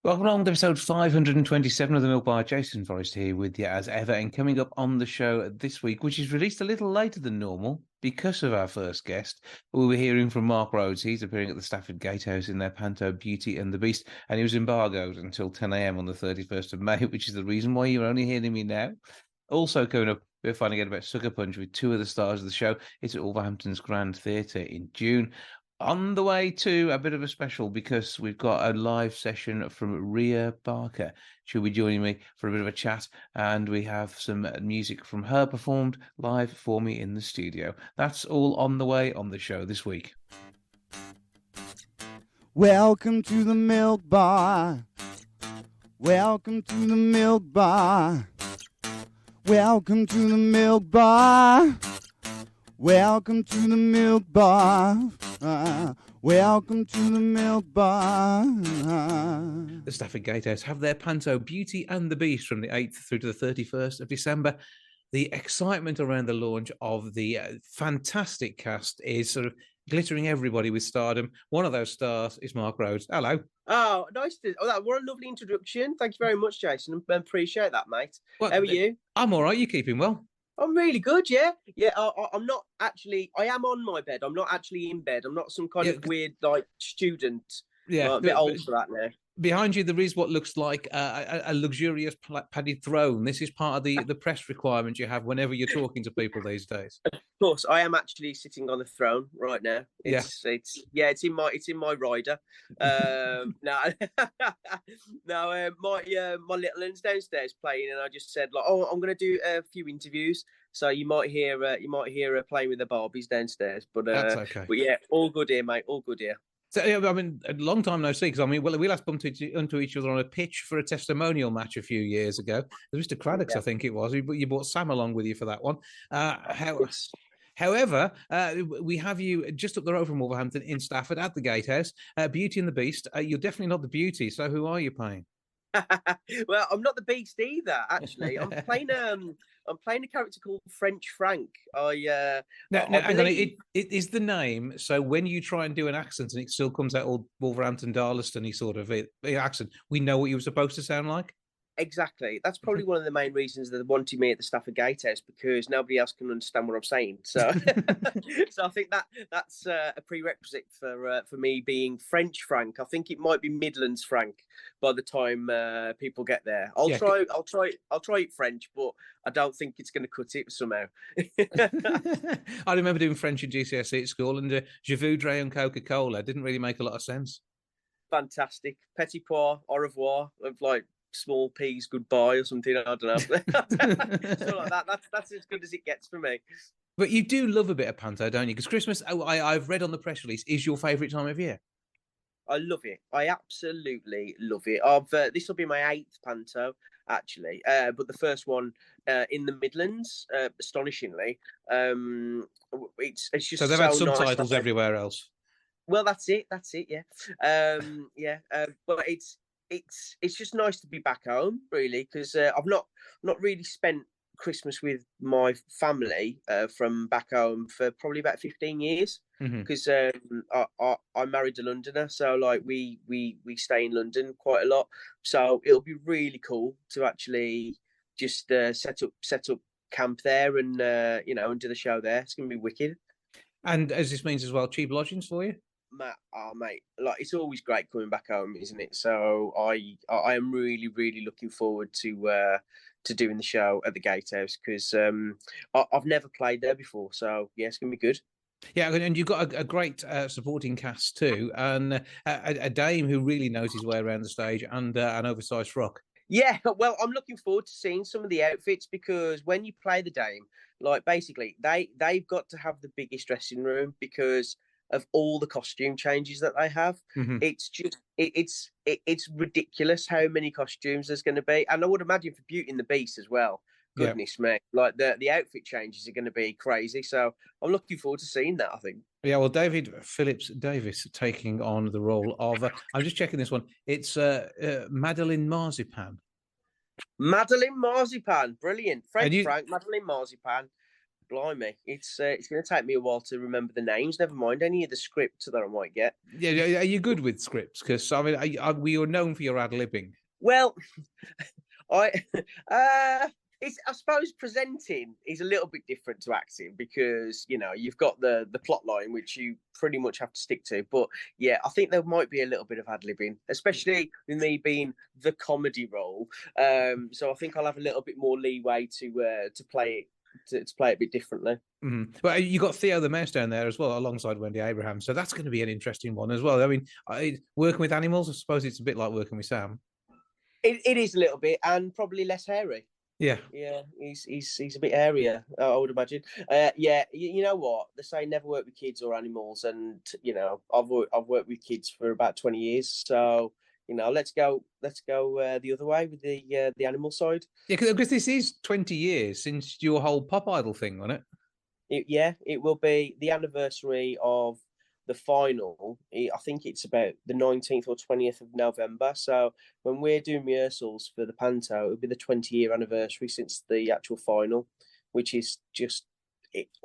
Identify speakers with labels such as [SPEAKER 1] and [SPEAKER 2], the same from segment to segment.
[SPEAKER 1] Welcome along to episode 527 of the Milk Bar. Jason Forrest here with you as ever. And coming up on the show this week, which is released a little later than normal because of our first guest, we'll be hearing from Mark Rhodes. He's appearing at the Stafford Gatehouse in their Panto Beauty and the Beast. And he was embargoed until 10 a.m. on the 31st of May, which is the reason why you're only hearing me now. Also coming up, we're finding out about Sucker Punch with two of the stars of the show. It's at Wolverhampton's Grand Theatre in June. On the way to a bit of a special because we've got a live session from Ria Barkr. She'll be joining me for a bit of a chat, and we have some music from her performed live for me in the studio. That's all on the way on the show this week.
[SPEAKER 2] Welcome to the Milk Bar. Welcome to the Milk Bar. Welcome to the Milk Bar. Welcome to the Milk Bar. Welcome to the Milk Bar.
[SPEAKER 1] The Stafford Gatehouse have their Panto Beauty and the Beast from the 8th through to the 31st of December. The excitement around the launch of the fantastic cast is sort of glittering everybody with stardom. One of those stars is Mark Rhodes. Hello.
[SPEAKER 3] Oh, nice to. Oh, what a lovely introduction. Thank you very much, Jason. I appreciate that, mate.
[SPEAKER 1] Well,
[SPEAKER 3] how are you?
[SPEAKER 1] I'm all right. You keeping well?
[SPEAKER 3] I'm really good, yeah. Yeah, I'm not actually... I am on my bed. I'm not actually in bed. I'm not some kind of weird, student.
[SPEAKER 1] Yeah.
[SPEAKER 3] A bit old for that now.
[SPEAKER 1] Behind you, there is what looks like a luxurious padded throne. This is part of the press requirement you have whenever you're talking to people these days.
[SPEAKER 3] Of course, I am actually sitting on the throne right now. It's in my rider. No, my little one's downstairs playing, and I just said I'm going to do a few interviews. So you might hear her playing with the Barbies downstairs. But
[SPEAKER 1] that's okay.
[SPEAKER 3] But yeah, all good here, mate. All good here.
[SPEAKER 1] So, I mean, a long time no see, because, we last bumped into each other on a pitch for a testimonial match a few years ago. Mr. Craddock's, I think it was. You brought Sam along with you for that one. However, we have you just up the road from Wolverhampton in Stafford at the Gatehouse, Beauty and the Beast. You're definitely not the Beauty, so who are you playing?
[SPEAKER 3] Well, I'm not the Beast either, actually. I'm playing a character called French Frank. Hang on.
[SPEAKER 1] It is the name. So when you try and do an accent and it still comes out all Wolverhampton Darlaston-y sort of accent, we know what you were supposed to sound like.
[SPEAKER 3] Exactly. That's probably one of the main reasons that they wanted me at the Stafford Gatehouse, because nobody else can understand what I'm saying. So, so I think that's a prerequisite for me being French Frank. I think it might be Midlands Frank by the time people get there. I'll try it French, but I don't think it's going to cut it somehow.
[SPEAKER 1] I remember doing French in GCSE at school, and Je voudrais un Coca-Cola didn't really make a lot of sense.
[SPEAKER 3] Fantastic. Petit pois, au revoir, of small peas goodbye or something. I don't know. So like that. That's as good as it gets for me.
[SPEAKER 1] But you do love a bit of Panto, don't you? Because Christmas, I've read on the press release, is your favourite time of year.
[SPEAKER 3] I love it. I absolutely love it. This will be my 8th Panto, actually. But the first one in the Midlands, astonishingly. It's just so
[SPEAKER 1] they've had subtitles everywhere else.
[SPEAKER 3] Well, that's it. Yeah. But it's just nice to be back home, really, because I've not really spent Christmas with my family from back home for probably about 15 years, because I married a Londoner, so we stay in London quite a lot. So it'll be really cool to actually just set up camp there and and do the show there. It's gonna be wicked.
[SPEAKER 1] And as this means as well, cheap lodgings for you.
[SPEAKER 3] Mate, it's always great coming back home, isn't it? So I am really, really looking forward to doing the show at the Gatehouse, because I've never played there before. So yeah, it's gonna be good.
[SPEAKER 1] Yeah, and you've got a great supporting cast too, and a dame who really knows his way around the stage, and an oversized frock.
[SPEAKER 3] Yeah, well, I'm looking forward to seeing some of the outfits, because when you play the dame, basically they've got to have the biggest dressing room because of all the costume changes that they have. It's just it's ridiculous how many costumes there's going to be, and I would imagine for Beauty and the Beast as well. Goodness me, the outfit changes are going to be crazy. So I'm looking forward to seeing that, I think.
[SPEAKER 1] Yeah, well, David Phillips Davis taking on the role of I'm just checking this one. It's Madeline Marzipan.
[SPEAKER 3] Madeline Marzipan, brilliant. Frank, Madeline Marzipan. blimey, it's going to take me a while to remember the names. Never mind any of the scripts that I might get.
[SPEAKER 1] Yeah, are you good with scripts? Because I mean, we are known for your ad-libbing.
[SPEAKER 3] Well, I I suppose presenting is a little bit different to acting because you've got the plot line which you pretty much have to stick to. But yeah, I think there might be a little bit of ad-libbing, especially with me being the comedy role. So I think I'll have a little bit more leeway to play it to play it a bit differently.
[SPEAKER 1] Mm-hmm. Well, you got Theo the Mouse down there as well, alongside Wendy Abraham. So that's going to be an interesting one as well. I mean, working with animals, I suppose it's a bit like working with Sam.
[SPEAKER 3] It is a little bit, and probably less hairy.
[SPEAKER 1] Yeah,
[SPEAKER 3] he's a bit hairier, I would imagine. Yeah, you know what they say: never work with kids or animals. And I've worked with kids for about 20 years, so let's go the other way with the animal side.
[SPEAKER 1] Yeah, because this is 20 years since your whole Pop Idol thing, wasn't
[SPEAKER 3] it? It will be the anniversary of the final. I think it's about the 19th or 20th of November. So when we're doing rehearsals for the Panto, it'll be the 20-year anniversary since the actual final, which is just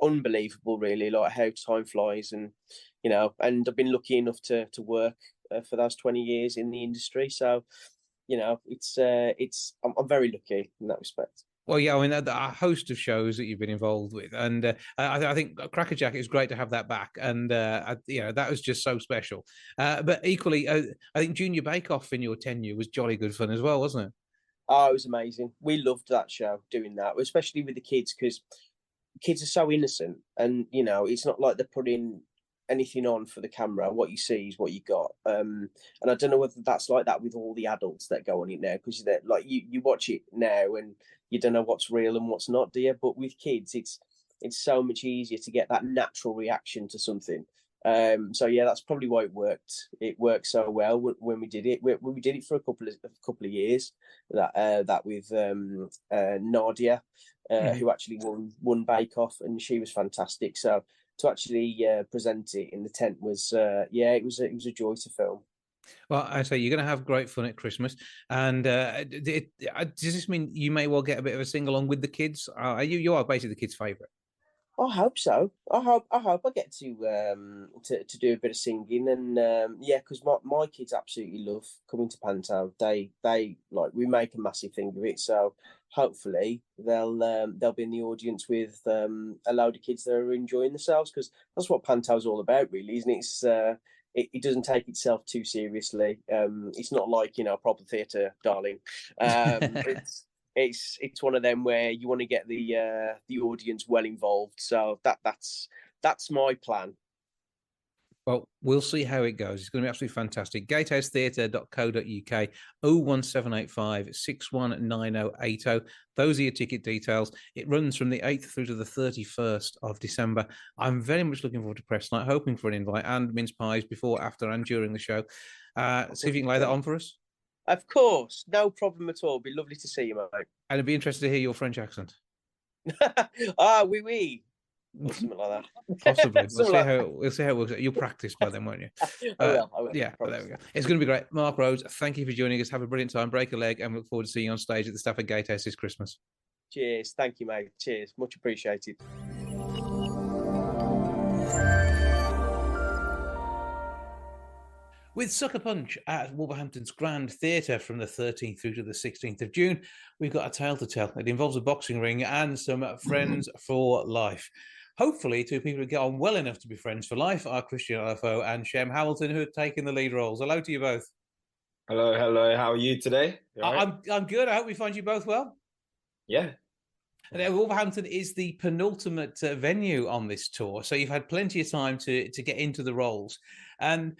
[SPEAKER 3] unbelievable, really, like how time flies. And and I've been lucky enough to work for those 20 years in the industry. So I'm very lucky in that respect.
[SPEAKER 1] Well, yeah, I mean, a host of shows that you've been involved with, and I think Crackerjack is great to have that back, and that was just so special. But equally, I think Junior Bake Off in your tenure was jolly good fun as well, wasn't it?
[SPEAKER 3] Oh, it was amazing. We loved that show, doing that, especially with the kids, because kids are so innocent, and it's not like they're putting anything on for the camera. What you see is what you got. And I don't know whether that's like that with all the adults that go on it now, because like you watch it now and you don't know what's real and what's not, do you? But with kids, it's so much easier to get that natural reaction to something. So yeah, that's probably why it worked. It worked so well when we did it. We did it for a couple of years. That with Nadia, who actually won Bake Off, and she was fantastic. So to actually present it in the tent was it was a joy to film.
[SPEAKER 1] Well, I say you're going to have great fun at Christmas, and does this mean you may well get a bit of a sing along with the kids? You are basically the kids' favourite.
[SPEAKER 3] I hope so. I hope I get to do a bit of singing, and because my kids absolutely love coming to Panto. They like, we make a massive thing of it. So hopefully they'll be in the audience with a load of kids that are enjoying themselves, because that's what Panto's all about, really, isn't it? It doesn't take itself too seriously. It's not like a proper theatre, darling. It's one of them where you want to get the audience well involved. So that's my plan.
[SPEAKER 1] Well, we'll see how it goes. It's going to be absolutely fantastic. Gatehousetheatre.co.uk, 01785 619080. Those are your ticket details. It runs from the 8th through to the 31st of December. I'm very much looking forward to press night, hoping for an invite and mince pies before, after, and during the show. See if you can lay that on for us.
[SPEAKER 3] Of course, no problem at all. It'd be lovely to see you, mate.
[SPEAKER 1] And it'd be interesting to hear your French accent.
[SPEAKER 3] Oui. Or something like that.
[SPEAKER 1] Possibly. We'll see how it works. You'll practice by then, won't you?
[SPEAKER 3] I will.
[SPEAKER 1] Yeah, there we go. It's going to be great. Mark Rhodes, thank you for joining us. Have a brilliant time. Break a leg, and we look forward to seeing you on stage at the Stafford Gatehouse this Christmas.
[SPEAKER 3] Cheers. Thank you, mate. Cheers. Much appreciated.
[SPEAKER 1] With Sucker Punch at Wolverhampton's Grand Theatre from the 13th through to the 16th of June, we've got a tale to tell. It involves a boxing ring and some friends for life. Hopefully, two people who get on well enough to be friends for life are Christian Alafo and Shem Hamilton, who have taken the lead roles. Hello to you both.
[SPEAKER 4] Hello. How are you today? You right?
[SPEAKER 1] I'm good. I hope we find you both well.
[SPEAKER 4] Yeah.
[SPEAKER 1] And Wolverhampton is the penultimate venue on this tour, so you've had plenty of time to get into the roles. And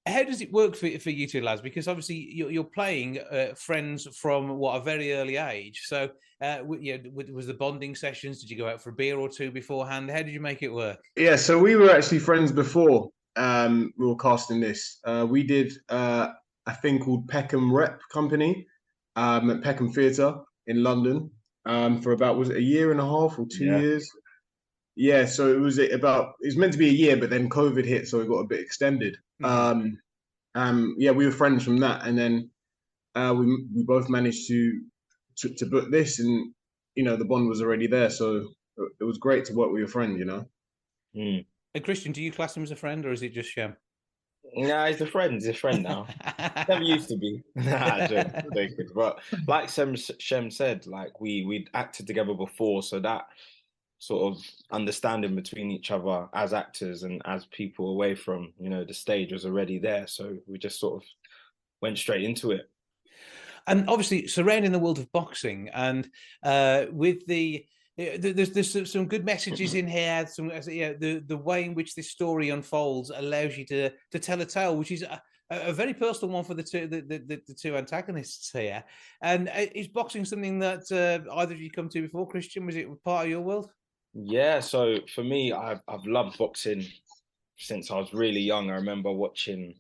[SPEAKER 1] how does it work for you two lads? Because obviously you're playing friends from a very early age. So was the bonding sessions? Did you go out for a beer or two beforehand? How did you make it work?
[SPEAKER 4] Yeah, so we were actually friends before we were casting this. We did a thing called Peckham Rep Company at Peckham Theatre in London for about, was it a year and a half or 2 years? Yeah, so it was meant to be a year, but then COVID hit, so it got a bit extended. We were friends from that, and then we both managed to book this, and the bond was already there. So it was great to work with your friend, you know.
[SPEAKER 1] And Christian, do you class him as a friend, or is it just Shem?
[SPEAKER 5] Nah, he's a friend. He's a friend now. Never used to be. Nah, joking. But like Shem said, like we'd acted together before, so that sort of understanding between each other as actors and as people away from, the stage was already there. So we just sort of went straight into it.
[SPEAKER 1] And obviously surrounding the world of boxing, and with there's some good messages in here. Some the way in which this story unfolds allows you to tell a tale, which is a very personal one for the two antagonists here. And is boxing something that either of you come to before, Christian? Was it part of your world?
[SPEAKER 5] Yeah, so for me, I've loved boxing since I was really young. I remember watching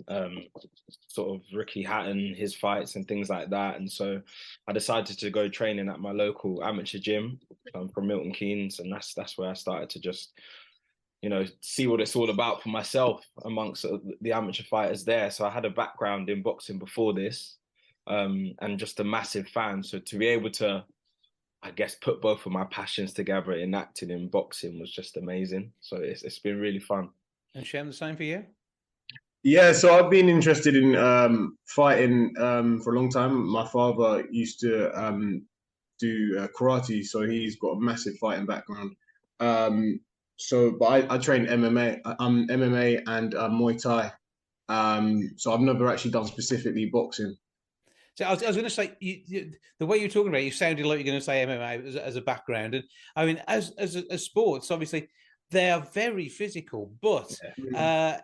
[SPEAKER 5] sort of Ricky Hatton, his fights and things like that. And so I decided to go training at my local amateur gym. I'm from Milton Keynes, and that's where I started to just, see what it's all about for myself amongst the amateur fighters there. So I had a background in boxing before this, and just a massive fan. So to be able to, I guess, put both of my passions together in acting and boxing was just amazing. So it's been really fun.
[SPEAKER 1] And Shem, the same for you?
[SPEAKER 4] Yeah, so I've been interested in fighting for a long time. My father used to do karate, so he's got a massive fighting background. But I train MMA, MMA and Muay Thai. So I've never actually done specifically boxing.
[SPEAKER 1] So I was going to say, the way you're talking about it, you sounded like you're going to say MMA as a background. And I mean, as sports, obviously, they are very physical, but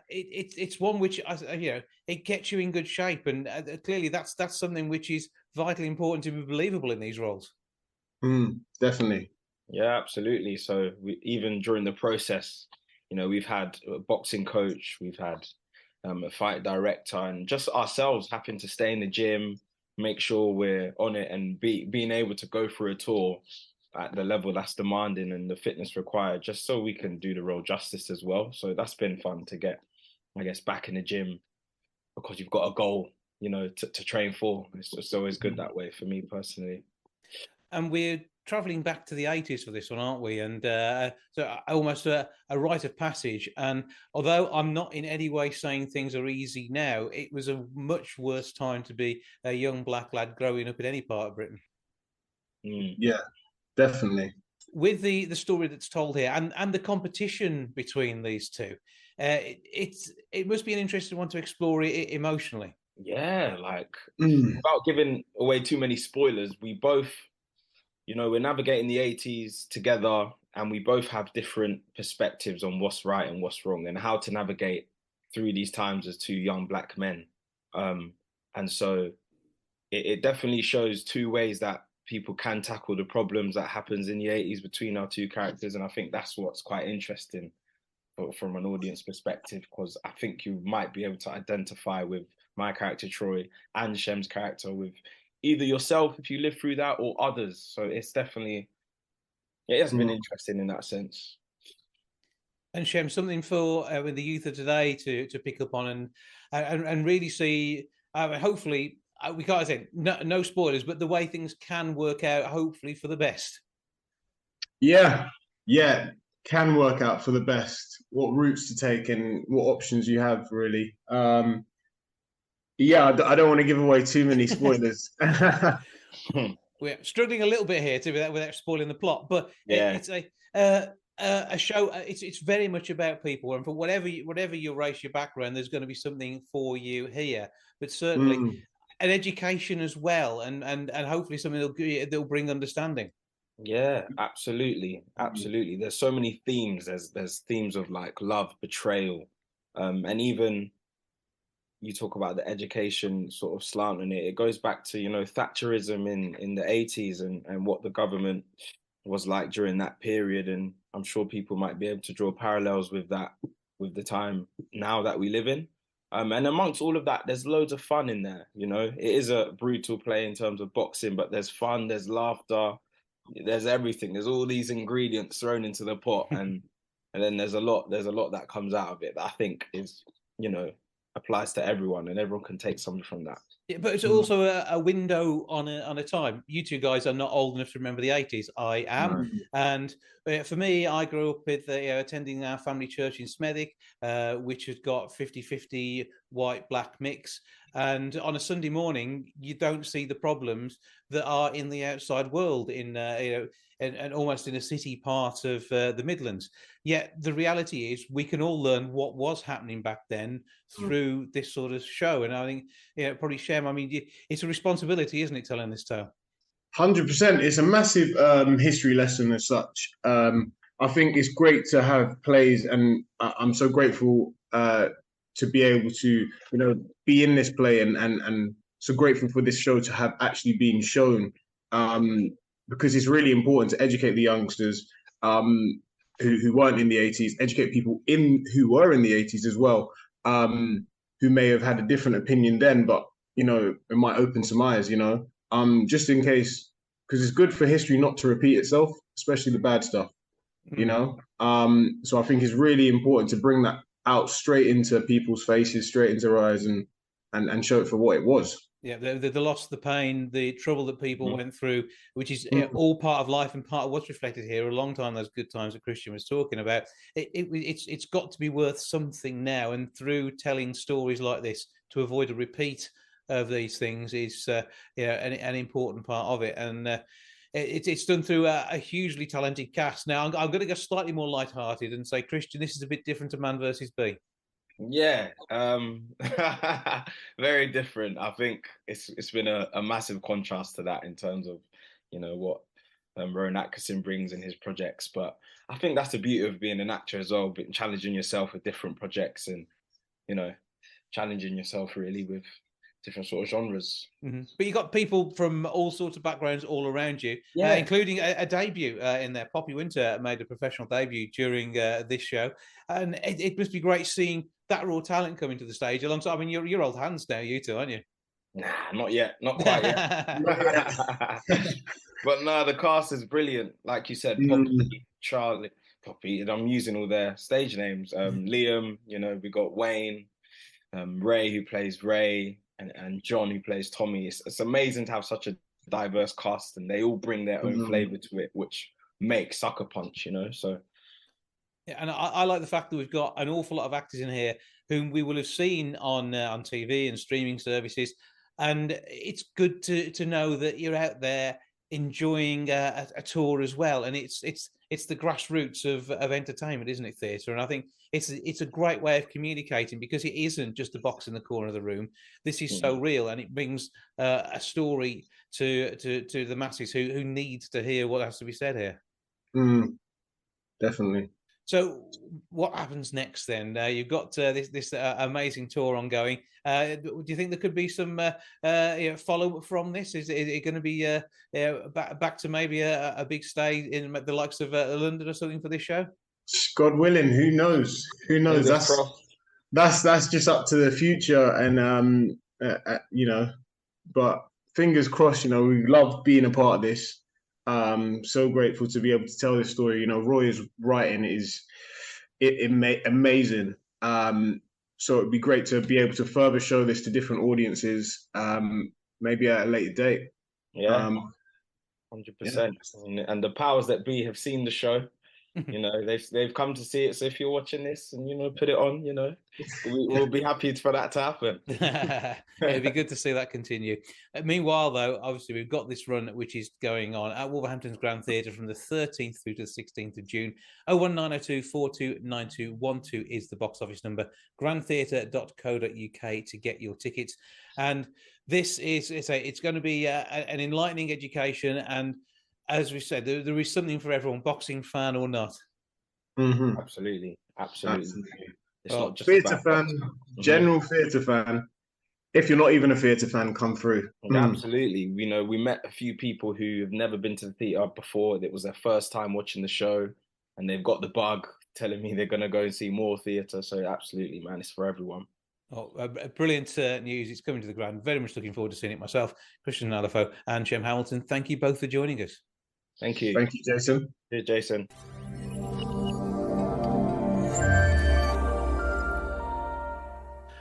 [SPEAKER 1] it's one which, it gets you in good shape. And clearly that's something which is vitally important to be believable in these roles.
[SPEAKER 4] Definitely.
[SPEAKER 5] Yeah, absolutely. So even during the process, we've had a boxing coach, we've had a fight director, and just ourselves having to stay in the gym, make sure we're on it, and being able to go through a tour at the level that's demanding and the fitness required, just so we can do the role justice as well. So that's been fun to get, I guess, back in the gym, because you've got a goal, to train for. It's just always good that way for me personally.
[SPEAKER 1] And we're traveling back to the 80s for this one, aren't we? And so almost a rite of passage. And although I'm not in any way saying things are easy now, it was a much worse time to be a young black lad growing up in any part of Britain.
[SPEAKER 4] Yeah, definitely.
[SPEAKER 1] With the story that's told here and the competition between these two, it must be an interesting one to explore it emotionally.
[SPEAKER 5] Yeah, like without giving away too many spoilers, we both, we're navigating the 80s together, and we both have different perspectives on what's right and what's wrong and how to navigate through these times as two young black men. And so it definitely shows two ways that people can tackle the problems that happens in the 80s between our two characters. And I think that's what's quite interesting from an audience perspective, because I think you might be able to identify with my character, Troy, and Shem's character, with either yourself if you live through that, or others. So it's definitely, it has been interesting in that sense.
[SPEAKER 1] And Shem, something for the youth of today to pick up on and really see, hopefully, we can't say no spoilers, but the way things can work out, hopefully, for the best.
[SPEAKER 4] Yeah, can work out for the best. What routes to take and what options you have, really. Yeah, I don't want to give away too many spoilers.
[SPEAKER 1] We're struggling a little bit here without spoiling the plot, but
[SPEAKER 5] yeah,
[SPEAKER 1] it's a show. It's very much about people, and for whatever your race, your background, there's going to be something for you here. But certainly, an education as well, and hopefully something that'll bring understanding.
[SPEAKER 5] Yeah, absolutely. There's so many themes. There's themes of like love, betrayal, and even you talk about the education sort of slant on it. It goes back to, Thatcherism in the 80s and what the government was like during that period. And I'm sure people might be able to draw parallels with that, with the time now that we live in. And amongst all of that, there's loads of fun in there. It is a brutal play in terms of boxing, but there's fun, there's laughter, there's everything. There's all these ingredients thrown into the pot, and then there's a lot that comes out of it that I think is, applies to everyone, and everyone can take something from that.
[SPEAKER 1] Yeah, but it's also a window on a time. You two guys are not old enough to remember the 80s. I am. And for me, I grew up with attending our family church in Smethwick, which has got 50-50 white-black mix. And on a Sunday morning, you don't see the problems that are in the outside world, in and almost in a city part of the Midlands. Yet the reality is we can all learn what was happening back then through this sort of show. And I think, probably Shem, I mean, it's a responsibility, isn't it, telling this tale?
[SPEAKER 4] 100%. It's a massive history lesson as such. I think it's great to have plays, and I'm so grateful to be able to, be in this play, and so grateful for this show to have actually been shown, because it's really important to educate the youngsters who weren't in the 80s, educate people who were in the 80s as well, who may have had a different opinion then, but it might open some eyes, just in case, because it's good for history not to repeat itself, especially the bad stuff, so I think it's really important to bring that out straight into people's faces, straight into their eyes, and show it for what it was.
[SPEAKER 1] Yeah, the loss, the pain, the trouble that people went through, which is all part of life and part of what's reflected here. A long time, those good times that Christian was talking about. It's got to be worth something now, and through telling stories like this to avoid a repeat of these things is an important part of it. And it's done through a hugely talented cast. Now I'm going to go slightly more lighthearted and say, Christian, this is a bit different to Man vs. Bee.
[SPEAKER 5] Yeah, very different. I think it's been a massive contrast to that in terms of what Rowan Atkinson brings in his projects. But I think that's the beauty of being an actor as well, challenging yourself with different projects and challenging yourself really with different sort of genres.
[SPEAKER 1] But you got people from all sorts of backgrounds all around you, including a debut in there. Poppy Winter made a professional debut during this show, and it must be great seeing that raw talent coming to the stage alongside. I mean, you're old hands now, you two, aren't you?
[SPEAKER 5] Nah, not yet, not quite yet. But no, the cast is brilliant. Like you said, Poppy, Charlie, Poppy, and I'm using all their stage names. Liam, we got Wayne, Ray, who plays Ray, and John, who plays Tommy. It's amazing to have such a diverse cast, and they all bring their own flavour to it, which makes Sucker Punch, so.
[SPEAKER 1] Yeah, and I like the fact that we've got an awful lot of actors in here whom we will have seen on TV and streaming services, and it's good to know that you're out there enjoying a tour as well. And it's the grassroots of entertainment, isn't it, theatre? And I think it's a great way of communicating, because it isn't just a box in the corner of the room. This is so real, and it brings a story to the masses who need to hear what has to be said here.
[SPEAKER 4] Definitely.
[SPEAKER 1] So what happens next then? You've got this amazing tour ongoing. Do you think there could be some follow-up from this? Is it going to be back to maybe a big stay in the likes of London or something for this show?
[SPEAKER 4] God willing, who knows? Who knows? That's just up to the future, and But fingers crossed. We love being a part of this. So grateful to be able to tell this story. Roy's writing is amazing. So it'd be great to be able to further show this to different audiences, maybe at a later date.
[SPEAKER 5] Yeah, 100%. And the powers that be have seen the show. They've come to see it. So if you're watching this and put it on, we'll be happy for that to happen.
[SPEAKER 1] It'd be good to see that continue. Meanwhile, though, obviously we've got this run which is going on at Wolverhampton Grand Theatre from the 13th through to the 16th of June. 01902 429212 is the box office number. grandtheatre.co.uk to get your tickets. And this is it's going to be an enlightening education, and as we said, there is something for everyone, boxing fan or not.
[SPEAKER 5] Absolutely. It's not just
[SPEAKER 4] theatre fan, general theatre fan. If you're not even a theatre fan, come through.
[SPEAKER 5] Absolutely. We met a few people who have never been to the theatre before. It was their first time watching the show, and they've got the bug, telling me they're going to go and see more theatre. So absolutely, man, it's for everyone.
[SPEAKER 1] Oh, brilliant news. It's coming to the Grand. Very much looking forward to seeing it myself. Christian Nalafo and Shem Hamilton, thank you both for joining us.
[SPEAKER 5] Thank you.
[SPEAKER 4] Thank you, Jason.
[SPEAKER 5] Yeah, Jason.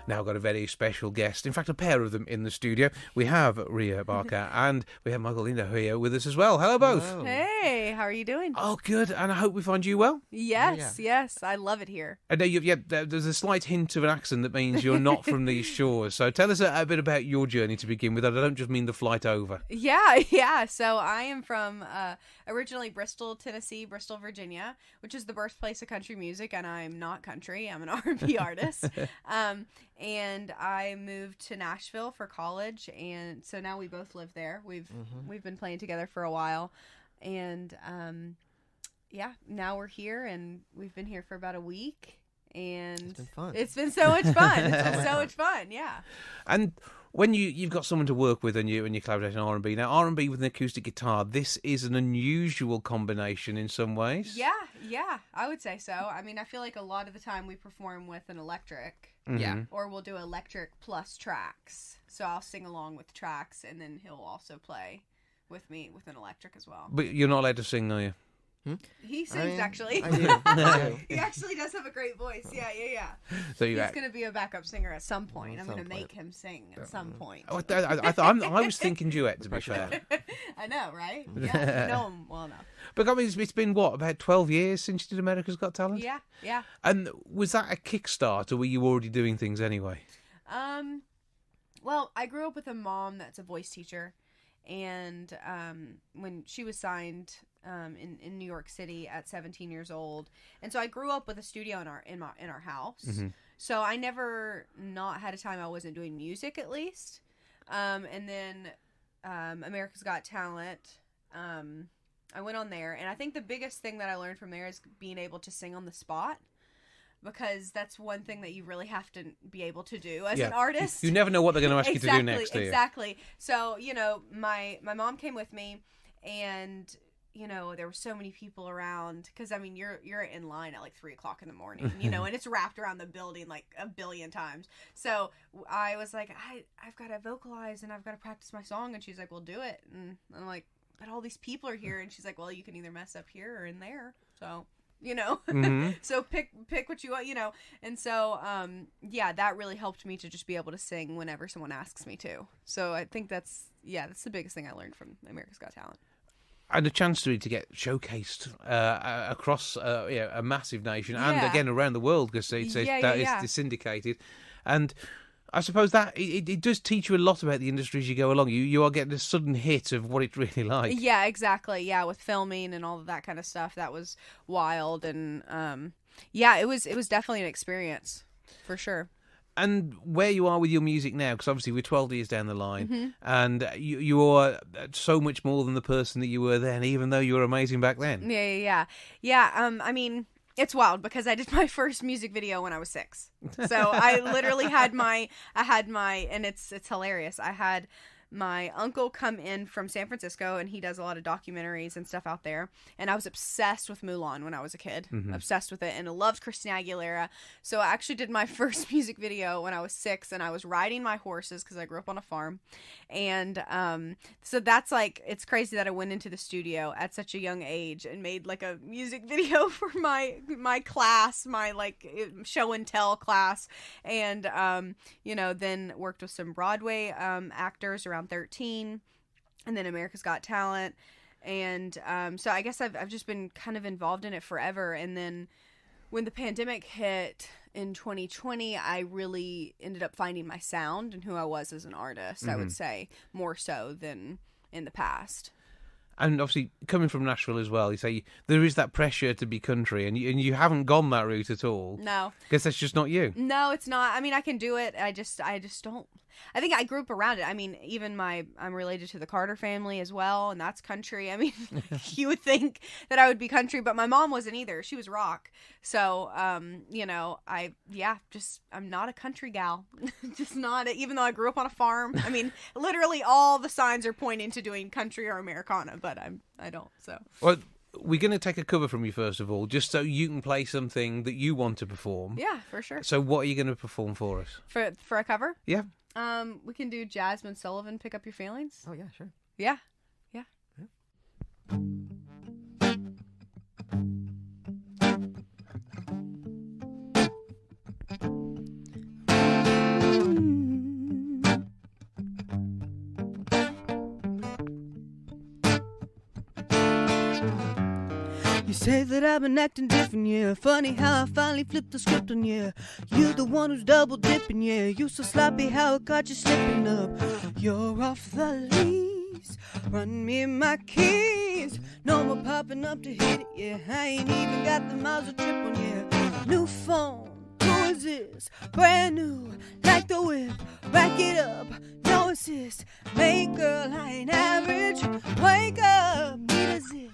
[SPEAKER 1] Now got a very special guest. In fact, a pair of them in the studio. We have Ria Barkr and we have Michael Lindo here with us as well. Hello, both.
[SPEAKER 6] Hello.
[SPEAKER 7] Hey, how are you doing?
[SPEAKER 1] Oh, good. And I hope we find you well.
[SPEAKER 7] Yes, yes, I love it here.
[SPEAKER 1] I know there's a slight hint of an accent that means you're not from these shores. So tell us a bit about your journey to begin with. I don't just mean the flight over.
[SPEAKER 7] Yeah. So I am from originally Bristol, Tennessee, Bristol, Virginia, which is the birthplace of country music, and I'm not country. I'm an R&B artist. And I moved to Nashville for college, and so now we both live there. We've been playing together for a while, and now we're here, and we've been here for about a week, and
[SPEAKER 6] It's been fun.
[SPEAKER 7] It's been so much fun. It's been so much fun, yeah.
[SPEAKER 1] And when you've got someone to work with and you collaborate on R&B, now R&B with an acoustic guitar, this is an unusual combination in some ways.
[SPEAKER 7] Yeah, I would say so. I mean, I feel like a lot of the time we perform with an electric.
[SPEAKER 1] Mm-hmm.
[SPEAKER 6] Yeah.
[SPEAKER 7] Or we'll do electric plus tracks. So I'll sing along with tracks, and then he'll also play with me with an electric as well.
[SPEAKER 1] But you're not allowed to sing, are you?
[SPEAKER 7] He sings, actually.
[SPEAKER 6] I do.
[SPEAKER 7] He actually does have a great voice. Yeah.
[SPEAKER 1] So
[SPEAKER 7] He's going to be a backup singer at some point.
[SPEAKER 6] At
[SPEAKER 7] I'm
[SPEAKER 6] some
[SPEAKER 7] going to
[SPEAKER 6] point.
[SPEAKER 7] make him sing at some point.
[SPEAKER 1] I was thinking duet, to be fair.
[SPEAKER 7] I know, right? Yeah. You know him well enough.
[SPEAKER 1] But I mean, it's been, what, about 12 years since you did America's Got Talent?
[SPEAKER 7] Yeah.
[SPEAKER 1] And was that a kickstart, or were you already doing things anyway?
[SPEAKER 7] Well, I grew up with a mom that's a voice teacher, and when she was signed in New York City at 17 years old, and so I grew up with a studio in our house.
[SPEAKER 1] Mm-hmm.
[SPEAKER 7] So I never not had a time I wasn't doing music, at least. And then America's Got Talent. I went on there, and I think the biggest thing that I learned from there is being able to sing on the spot. Because that's one thing that you really have to be able to do as an artist.
[SPEAKER 1] You never know what they're going to ask you to do next, do you?
[SPEAKER 7] Exactly. So, my mom came with me, and, there were so many people around. Because, I mean, you're in line at like 3 o'clock in the morning, and it's wrapped around the building like a billion times. So I was like, I've got to vocalize, and I've got to practice my song. And she's like, well, do it. And I'm like, but all these people are here. And she's like, well, you can either mess up here or in there. So... so pick what you want, and so that really helped me to just be able to sing whenever someone asks me to. So I think that's the biggest thing I learned from America's Got Talent.
[SPEAKER 1] And a chance to get showcased across a massive nation and again around the world, because it's syndicated. And I suppose that it does teach you a lot about the industry as you go along. You are getting a sudden hit of what it's really like.
[SPEAKER 7] Yeah, exactly. Yeah, with filming and all of that kind of stuff, that was wild. And it was definitely an experience for sure.
[SPEAKER 1] And where you are with your music now, because obviously we're 12 years down the line, and you are so much more than the person that you were then, even though you were amazing back then.
[SPEAKER 7] Yeah. I mean, it's wild because I did my first music video when I was 6. So I literally had and it's hilarious. I had my uncle come in from San Francisco, and he does a lot of documentaries and stuff out there. And I was obsessed with Mulan when I was a kid, obsessed with it, and I loved Christina Aguilera. So I actually did my first music video when I was 6, and I was riding my horses because I grew up on a farm. And so that's like, it's crazy that I went into the studio at such a young age and made like a music video for my class, my like show and tell class, and then worked with some Broadway actors around 13, and then America's Got Talent, and so I guess I've just been kind of involved in it forever. And then when the pandemic hit in 2020, I really ended up finding my sound and who I was as an artist. I would say more so than in the past.
[SPEAKER 1] And obviously, coming from Nashville as well, you say there is that pressure to be country, and you haven't gone that route at all.
[SPEAKER 7] No,
[SPEAKER 1] because that's just not you.
[SPEAKER 7] No, it's not. I mean, I can do it. I just don't. I think I grew up around it. I mean, even I'm related to the Carter family as well, and that's country. I mean, you would think that I would be country, but my mom wasn't either. She was rock. So, I'm not a country gal. Just not. Even though I grew up on a farm. I mean, literally all the signs are pointing to doing country or Americana, but I don't. So.
[SPEAKER 1] Well, we're going to take a cover from you first of all, just so you can play something that you want to perform.
[SPEAKER 7] Yeah, for sure.
[SPEAKER 1] So, what are you going to perform for us?
[SPEAKER 7] For a cover?
[SPEAKER 1] Yeah.
[SPEAKER 7] We can do Jasmine Sullivan, Pick Up Your Feelings.
[SPEAKER 6] Oh, yeah, sure.
[SPEAKER 7] Yeah.
[SPEAKER 6] You say that I've been acting different, yeah. Funny how I finally flipped the script on you. You're the one who's double dipping, yeah. You so sloppy how I caught you slipping up. You're off the lease. Run me my keys. No more popping up to hit it, yeah. I ain't even got the miles to trip on, yeah. New phone, who is this? Brand new, like the whip. Rack it up, no assist. Hey girl, I ain't average. Wake up, need a zip.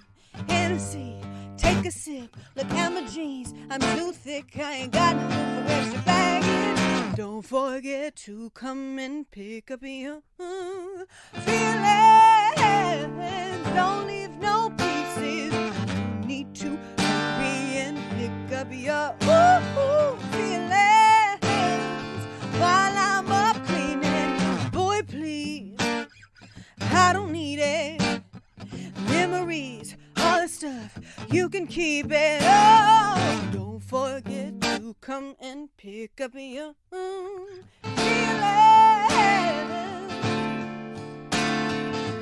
[SPEAKER 6] Hennessy, take a sip. Look at my jeans, I'm too thick. I ain't got no room for extra baggage. Don't forget to come and pick up your feelings. Don't leave no pieces. You need to hurry and pick up your feelings while I'm up cleaning. Boy, please, I don't need it. Memories, all the stuff, you can keep it. Oh, don't forget to come and pick up your feelings.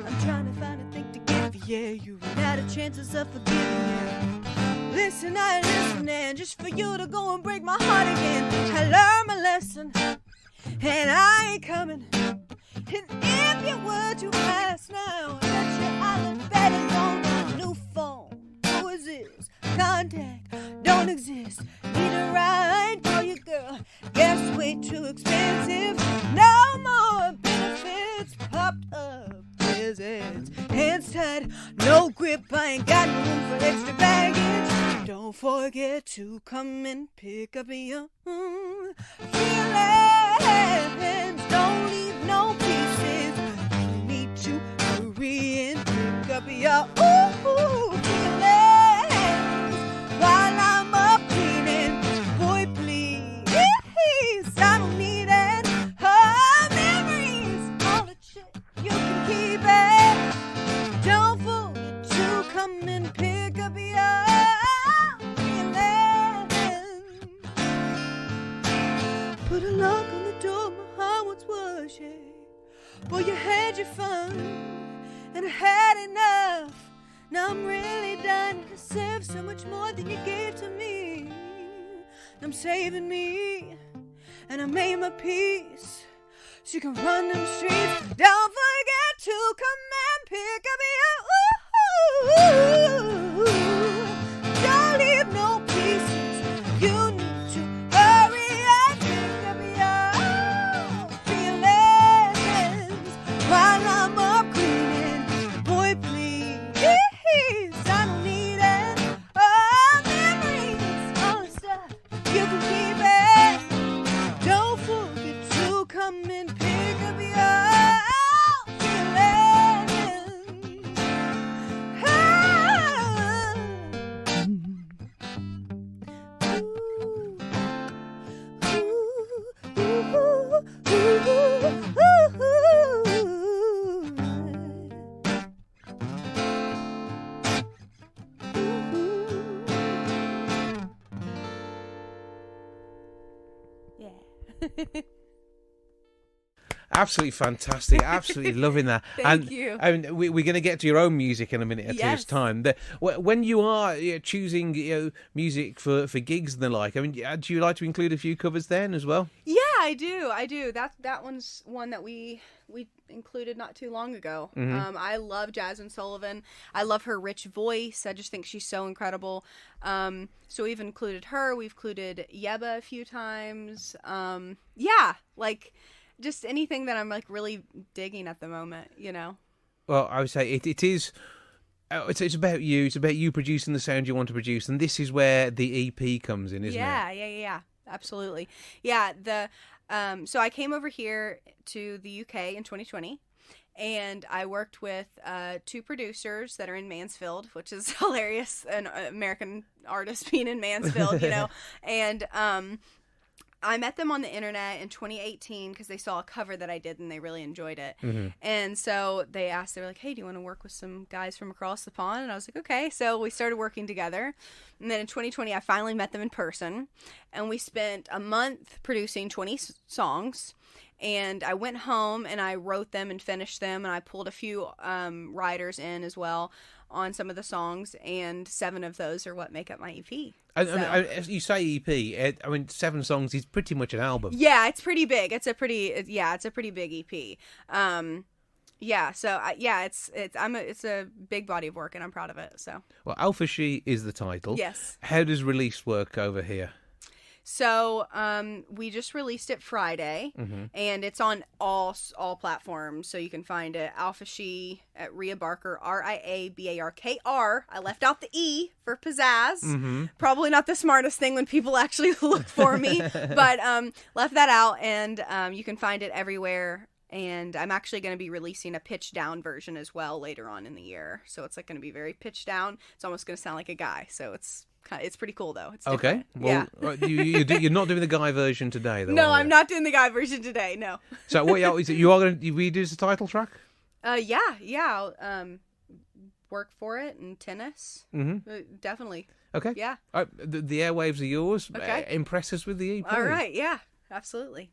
[SPEAKER 6] I'm trying to find a thing to give you, yeah. You run out of chances of forgiving you. Listen, I ain't listening just for you to go and break my heart again. I learned my lesson, and I ain't coming. And if you were to ask now, that your island bed alone, a new phone, who is this? Contact don't exist. Need a ride for your girl. Guess way too expensive. No more benefits. Popped up visits. Hands tied, no grip. I ain't got no room for extra baggage. Don't forget to come and pick up your feelings. Don't leave no pieces. You need to hurry and pick up your feelings while I'm up cleaning. Boy, please, I don't need it. Oh, memories, all the shit, you can keep it. Don't forget to come and pick up your feelings. Put a lock on the door, my heart once was, yeah. Well, you had your fun, and I had enough. Now I'm really done. I deserve so much more than you gave to me. I'm saving me, and I made my peace, so you can run them streets. Don't forget to come and pick up your don't leave no pieces. You need to hurry and pick up your feelings while I'm up cleaning. Boy, please, I don't need it. Oh, memories, all the stuff, you can keep it. Don't forget to come and pick up your feelings. Yeah.
[SPEAKER 1] Absolutely fantastic. Absolutely loving that.
[SPEAKER 7] Thank you.
[SPEAKER 1] I mean, we're going to get to your own music in a minute or
[SPEAKER 7] Yes.
[SPEAKER 1] two's time. When you are choosing music for gigs and the like, I mean, do you like to include a few covers then as well?
[SPEAKER 7] Yeah, I do. That one's one that we included not too long ago.
[SPEAKER 1] Mm-hmm.
[SPEAKER 7] I love Jasmine Sullivan. I love her rich voice. I just think she's so incredible. So we've included her. We've included Yeba a few times. Yeah, like just anything that I'm like really digging at the moment, you know.
[SPEAKER 1] Well, I would say it is. It's about you. It's about you producing the sound you want to produce, and this is where the EP comes in, isn't it?
[SPEAKER 7] Yeah. Absolutely. Yeah. So I came over here to the UK in 2020, and I worked with two producers that are in Mansfield, which is hilarious, an American artist being in Mansfield, you know. And I met them on the internet in 2018 because they saw a cover that I did and they really enjoyed it. Mm-hmm. And so they were like, hey, do you want to work with some guys from across the pond? And I was like, okay. So we started working together. And then in 2020, I finally met them in person. And we spent a month producing 20 songs. And I went home and I wrote them and finished them, and I pulled a few writers in as well on some of the songs, and 7 of those are what make up my EP.
[SPEAKER 1] As you say EP, 7 songs is pretty much an album.
[SPEAKER 7] Yeah, it's pretty big. It's a pretty big EP. It's a big body of work, and I'm proud of it. So,
[SPEAKER 1] well, Alpha She is the title.
[SPEAKER 7] Yes.
[SPEAKER 1] How does release work over here?
[SPEAKER 7] So, we just released it Friday, and it's on all platforms. So you can find it Alpha She at Ria Barkr, RIABARKR. I left out the E for pizzazz. Probably not the smartest thing when people actually look for me, but left that out, and you can find it everywhere. And I'm actually going to be releasing a pitched down version as well later on in the year. So it's like going to be very pitched down. It's almost going to sound like a guy. So it's pretty cool though. It's
[SPEAKER 1] okay.
[SPEAKER 7] Well,
[SPEAKER 1] yeah. You're not doing the guy version today, though.
[SPEAKER 7] No, I'm not doing the guy version today. No.
[SPEAKER 1] So what? You are going to redo the title track?
[SPEAKER 7] Yeah. I'll, work for it and tennis. Definitely.
[SPEAKER 1] Okay.
[SPEAKER 7] Yeah.
[SPEAKER 1] The airwaves are yours.
[SPEAKER 7] Okay.
[SPEAKER 1] Impress us with the EP.
[SPEAKER 7] All right. Yeah. Absolutely.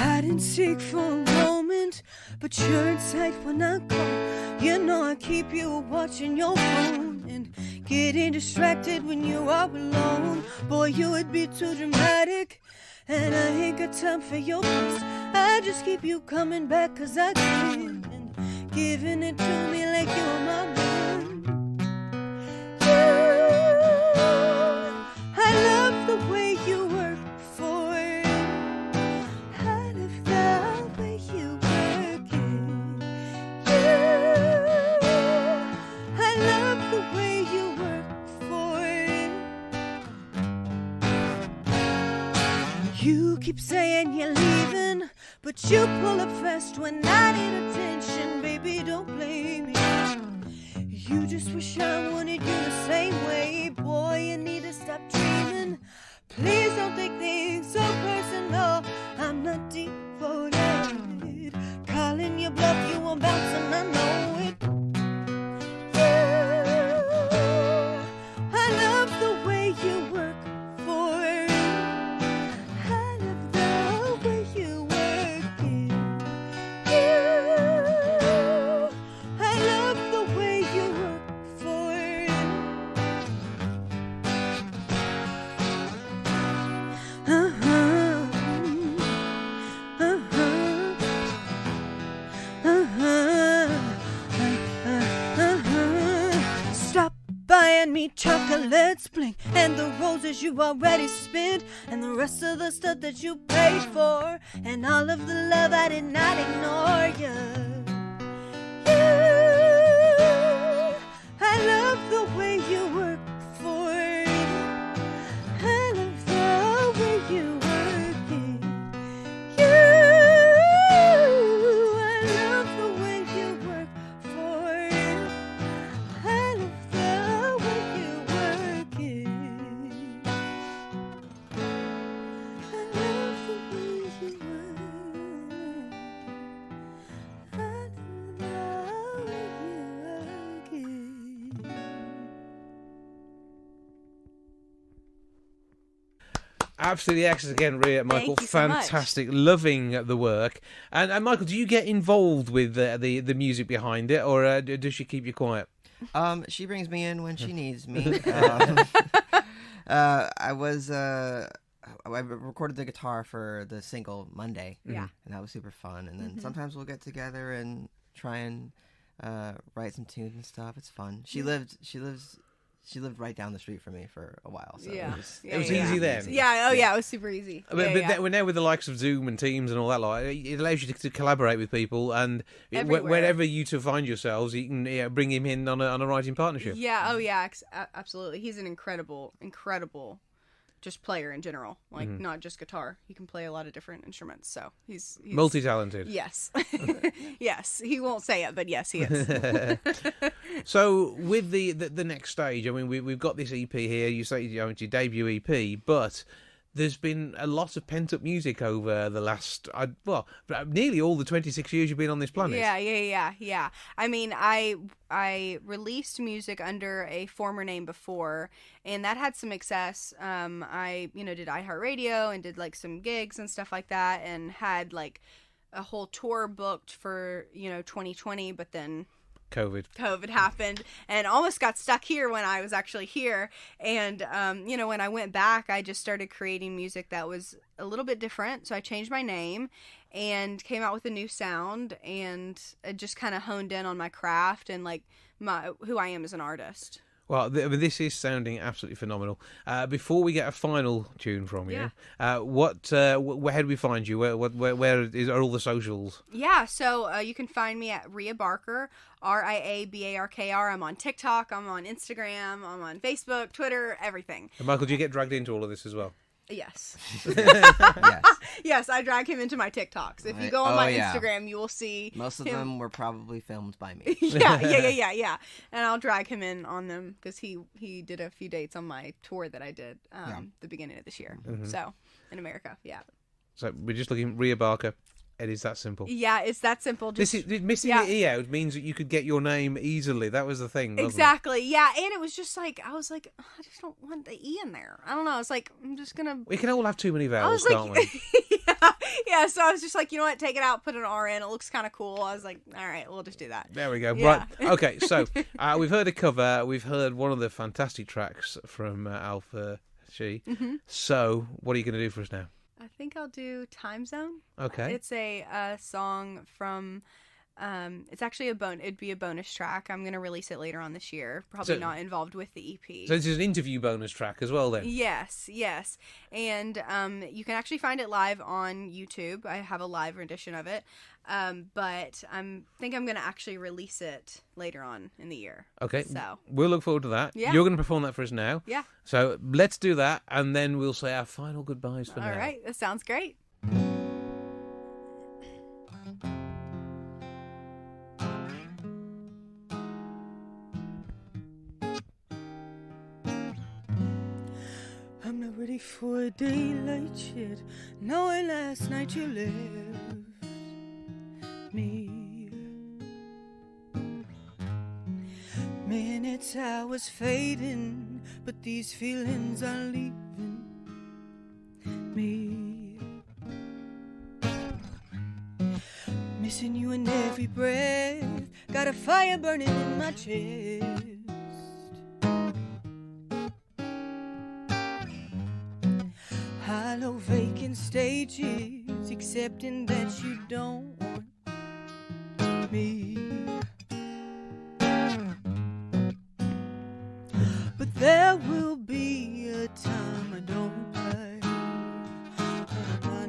[SPEAKER 7] I didn't seek for a moment, but you're in sight when I call. You know I keep you watching your phone and getting distracted when you are alone. Boy, you would be too dramatic, and I ain't got time for your place. I just keep you coming back 'cause I can, and giving it to me like you're my man. I love the way you work for it. I love the way you work it. I love the way you work for it. You keep saying you're leaving, but you pull up fast when I need attention. Baby, don't blame me. You just wish I wanted you the same way. Boy, you need to stop dreaming. Please don't take things so personal. I'm not devoted. Calling your bluff, you won't bounce and I know it. I love the way you work for it. I love the way you work it. I love the way you work for it. Stop buying me chocolates, bling, and the roses you already spent, and the rest of the stuff that you paid for, and all of the love I did not ignore you. I love the way you work for it. I love the way you work it. I love the way you work for it. I love the way you work it. I love the way you work. I love the way you work it.
[SPEAKER 1] Absolutely excellent again, Ria. Michael,
[SPEAKER 7] Thank you so much.
[SPEAKER 1] fantastic, loving the work. And Michael, do you get involved with the music behind it, or does she keep you quiet?
[SPEAKER 8] She brings me in when she needs me. I recorded the guitar for the single Monday.
[SPEAKER 7] Yeah.
[SPEAKER 8] And that was super fun. And then sometimes we'll get together and try and write some tunes and stuff. It's fun. She lived right down the street from me for a while. So
[SPEAKER 7] Yeah.
[SPEAKER 1] It was easy then.
[SPEAKER 7] Yeah, it was super easy.
[SPEAKER 1] But now with the likes of Zoom and Teams and all that, it allows you to collaborate with people, and
[SPEAKER 7] Everywhere.
[SPEAKER 1] wherever you two find yourselves, you can bring him in on a writing partnership.
[SPEAKER 7] Yeah, absolutely. He's an incredible just player in general, like not just guitar. He can play a lot of different instruments, so he's
[SPEAKER 1] Multi-talented.
[SPEAKER 7] Yes. Yes, he won't say it, but yes, he is.
[SPEAKER 1] So with the next stage, I mean, we've got this EP here. You say it's your debut EP, but there's been a lot of pent-up music over the last, nearly all the 26 years you've been on this planet.
[SPEAKER 7] Yeah. I mean, I released music under a former name before, and that had some success. I, did iHeartRadio and did, like, some gigs and stuff like that, and had, like, a whole tour booked for, 2020, but then COVID happened and almost got stuck here when I was actually here. And, when I went back, I just started creating music that was a little bit different. So I changed my name and came out with a new sound, and I just kind of honed in on my craft and like who I am as an artist.
[SPEAKER 1] Well, this is sounding absolutely phenomenal. Before we get a final tune from you, where do we find you? Where are all the socials?
[SPEAKER 7] Yeah, so you can find me at Ria Barkr, RIABARKR. I'm on TikTok, I'm on Instagram, I'm on Facebook, Twitter, everything.
[SPEAKER 1] And Michael, do you get dragged into all of this as well?
[SPEAKER 7] Yes.
[SPEAKER 8] Yes.
[SPEAKER 7] Yes, I drag him into my TikToks. If you go on my Instagram, you will see
[SPEAKER 8] most of them were probably filmed by me.
[SPEAKER 7] Yeah. And I'll drag him in on them because he did a few dates on my tour that I did the beginning of this year. Mm-hmm. So in America, yeah.
[SPEAKER 1] So we're just looking Ria Barkr. It is that simple.
[SPEAKER 7] Yeah, it's that simple.
[SPEAKER 1] Missing the E out means that you could get your name easily. That was the thing.
[SPEAKER 7] Exactly. Yeah, and it was just like I was like, I just don't want the E in there. I don't know. It's like I'm just gonna.
[SPEAKER 1] We can all have too many vowels, can't we?
[SPEAKER 7] Yeah. So I was just like, you know what? Take it out, put an R in. It looks kind of cool. I was like, all right, we'll just do that.
[SPEAKER 1] There we go. Yeah. Right. Okay. So we've heard a cover. We've heard one of the fantastic tracks from Alpha She. Mm-hmm. So what are you going to do for us now?
[SPEAKER 7] I think I'll do Time Zone.
[SPEAKER 1] Okay.
[SPEAKER 7] It's a song from, it's actually it'd be a bonus track. I'm going to release it later on this year. Probably not involved with the EP.
[SPEAKER 1] So this is an interview bonus track as well then?
[SPEAKER 7] Yes. And you can actually find it live on YouTube. I have a live rendition of it. But I think I'm going to actually release it later on in the year.
[SPEAKER 1] Okay.
[SPEAKER 7] So
[SPEAKER 1] we'll look forward to that.
[SPEAKER 7] Yeah.
[SPEAKER 1] You're going to perform that for us now.
[SPEAKER 7] Yeah.
[SPEAKER 1] So let's do that, and then we'll say our final goodbyes for now.
[SPEAKER 7] All right. That sounds great. I'm not ready for a daylight yet, knowing last night you left me. Minutes, hours fading, but these feelings are leaving me. Missing you in every breath, got a fire burning in my chest. Hollow vacant stages, accepting that you don't want me. But there will be a time I don't play. No,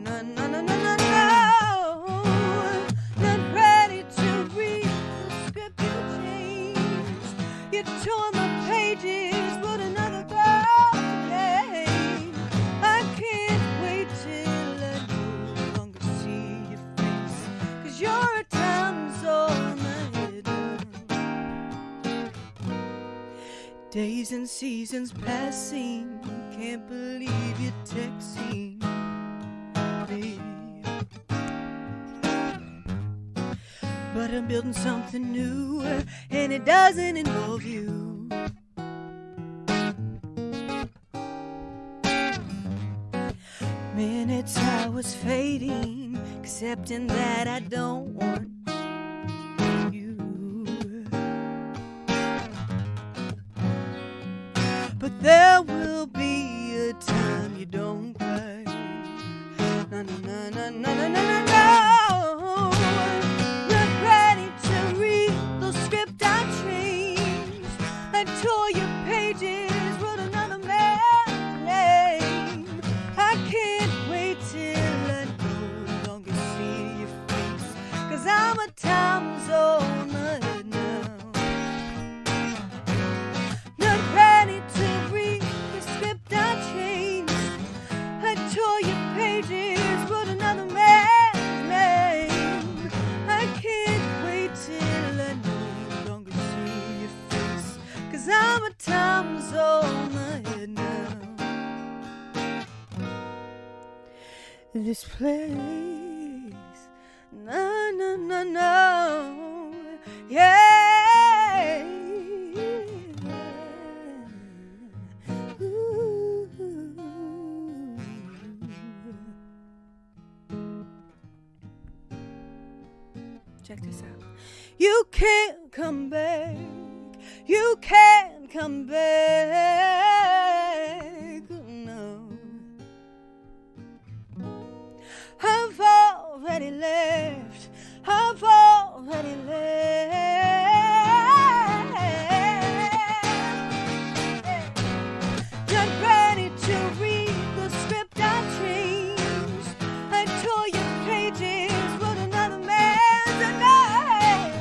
[SPEAKER 7] not ready to read the script you changed. You tore my pages, wrote another girl's name. I can't wait till I no longer see your face, 'cause you're a time zone ahead. Days and seasons passing, can't believe you're texting me. But I'm building something new, and it doesn't involve you. Minutes, hours fading, accepting that I don't want you. But there will be a time you don't cry. No. Not ready to read the script I changed. I tore your pages, wrote another man's name. I can't wait till I no longer see your face, 'cause I'm
[SPEAKER 6] this place. No, no, no, no. Yeah. Ooh. Check this out. You can't come back. You can't come back. No. I've already left. I've already left. Not ready to read the script I changed. I tore your pages, wrote another man's name,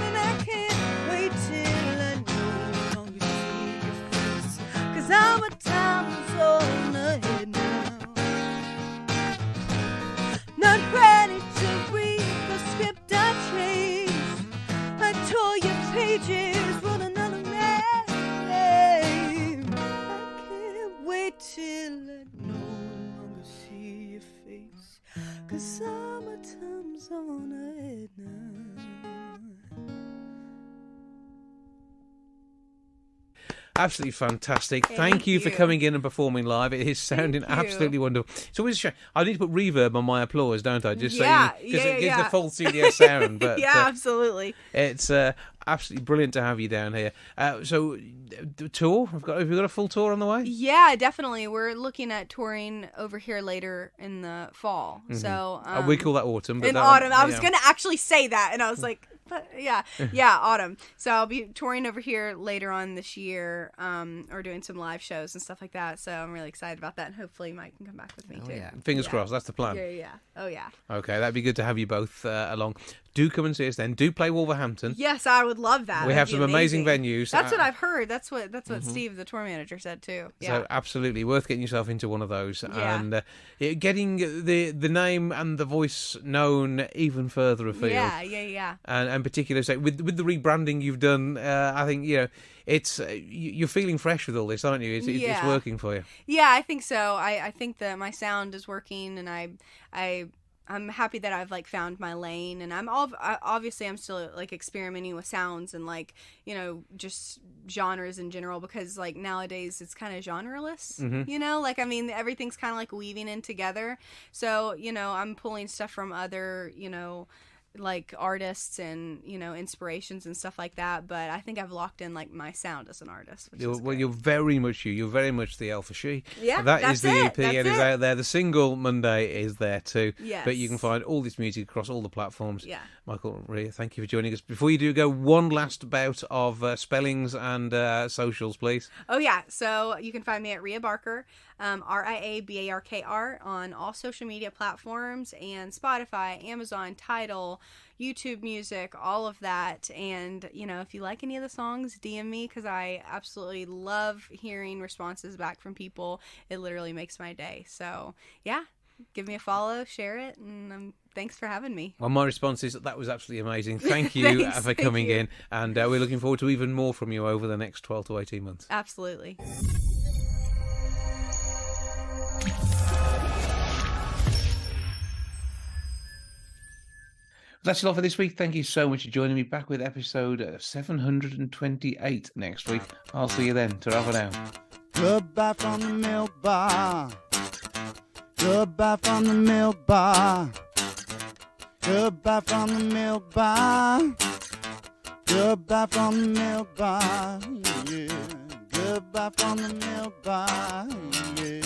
[SPEAKER 6] and I can't wait till I no longer see your face. 'Cause our time's on ahead now. Not ready to read the script I changed. I tore your pages, wrote another man's name. I can't wait till I no longer see your face. 'Cause summertime's on ahead now.
[SPEAKER 1] Absolutely fantastic. Thank you for
[SPEAKER 7] you.
[SPEAKER 1] coming in and performing live. It is sounding
[SPEAKER 7] Thank you.
[SPEAKER 1] absolutely wonderful. It's always a shame. I need to put reverb on my applause, don't I? Just
[SPEAKER 7] Yeah,
[SPEAKER 1] so because
[SPEAKER 7] yeah,
[SPEAKER 1] it gives
[SPEAKER 7] yeah.
[SPEAKER 1] the full studio sound. But
[SPEAKER 7] Yeah, absolutely.
[SPEAKER 1] it's absolutely brilliant to have you down here. So, the tour? Have we got a full tour on the way?
[SPEAKER 7] Yeah, definitely. We're looking at touring over here later in the fall. So
[SPEAKER 1] We call that autumn. But
[SPEAKER 7] in
[SPEAKER 1] that,
[SPEAKER 7] autumn. I was
[SPEAKER 1] yeah.
[SPEAKER 7] going to actually say that, and I was like, but yeah, autumn. So I'll be touring over here later on this year, or doing some live shows and stuff like that. So I'm really excited about that, and hopefully Mike can come back with me too.
[SPEAKER 8] Yeah.
[SPEAKER 1] Fingers
[SPEAKER 7] Yeah.
[SPEAKER 1] crossed. That's the plan.
[SPEAKER 7] Yeah. Oh yeah.
[SPEAKER 1] Okay, that'd be good to have you both along. Do come and see us then. Do play Wolverhampton.
[SPEAKER 7] Yes, I would love that.
[SPEAKER 1] We
[SPEAKER 7] That'd
[SPEAKER 1] have
[SPEAKER 7] be
[SPEAKER 1] some amazing
[SPEAKER 7] amazing.
[SPEAKER 1] venues.
[SPEAKER 7] That's what I've heard. That's what Steve, the tour manager, said too. Yeah.
[SPEAKER 1] So absolutely worth getting yourself into one of those,
[SPEAKER 7] Yeah.
[SPEAKER 1] and getting the name and the voice known even further afield.
[SPEAKER 7] Yeah.
[SPEAKER 1] And particularly, so with the rebranding you've done, I think it's you're feeling fresh with all this, aren't you? It's
[SPEAKER 7] Yeah.
[SPEAKER 1] working for you.
[SPEAKER 7] Yeah, I think so. I think that my sound is working, and I'm happy that I've like found my lane, and obviously I'm still like experimenting with sounds and like, you know, just genres in general, because like nowadays it's kind of genreless, you know, like, I mean, everything's kind of like weaving in together. So, you know, I'm pulling stuff from other, you know, like artists and, you know, inspirations and stuff like that, but I think I've locked in like my sound as an artist, which is great.
[SPEAKER 1] You're very much you're very much the Alpha She.
[SPEAKER 7] Yeah,
[SPEAKER 1] that is
[SPEAKER 7] that's
[SPEAKER 1] the
[SPEAKER 7] it,
[SPEAKER 1] EP, and
[SPEAKER 7] that's
[SPEAKER 1] it's
[SPEAKER 7] it.
[SPEAKER 1] out there. The single Monday is there too.
[SPEAKER 7] Yes.
[SPEAKER 1] But you can find all this music across all the platforms.
[SPEAKER 7] Yeah.
[SPEAKER 1] Michael, Ria, thank you for joining us. Before you do go, one last bout of spellings and socials, please.
[SPEAKER 7] Oh yeah, so you can find me at Ria Barkr, RIABARKR on all social media platforms and Spotify, Amazon, Tidal, YouTube Music, all of that. And, you know, if you like any of the songs, DM me, because I absolutely love hearing responses back from people. It literally makes my day. So, yeah, give me a follow, share it, and thanks for having me.
[SPEAKER 1] Well, my response is that was absolutely amazing. Thank you
[SPEAKER 7] Thanks,
[SPEAKER 1] for
[SPEAKER 7] thank
[SPEAKER 1] coming
[SPEAKER 7] you.
[SPEAKER 1] in, and we're looking forward to even more from you over the next 12 to 18 months.
[SPEAKER 7] Absolutely.
[SPEAKER 1] That's it all for this week. Thank you so much for joining me. Back with episode 728 next week. I'll see you then. Ta-ra for now.
[SPEAKER 2] Goodbye from the milk bar. Goodbye from the milk bar. Goodbye from the milk bar. Goodbye from the milk bar. Yeah. Goodbye from the milk bar. Yeah.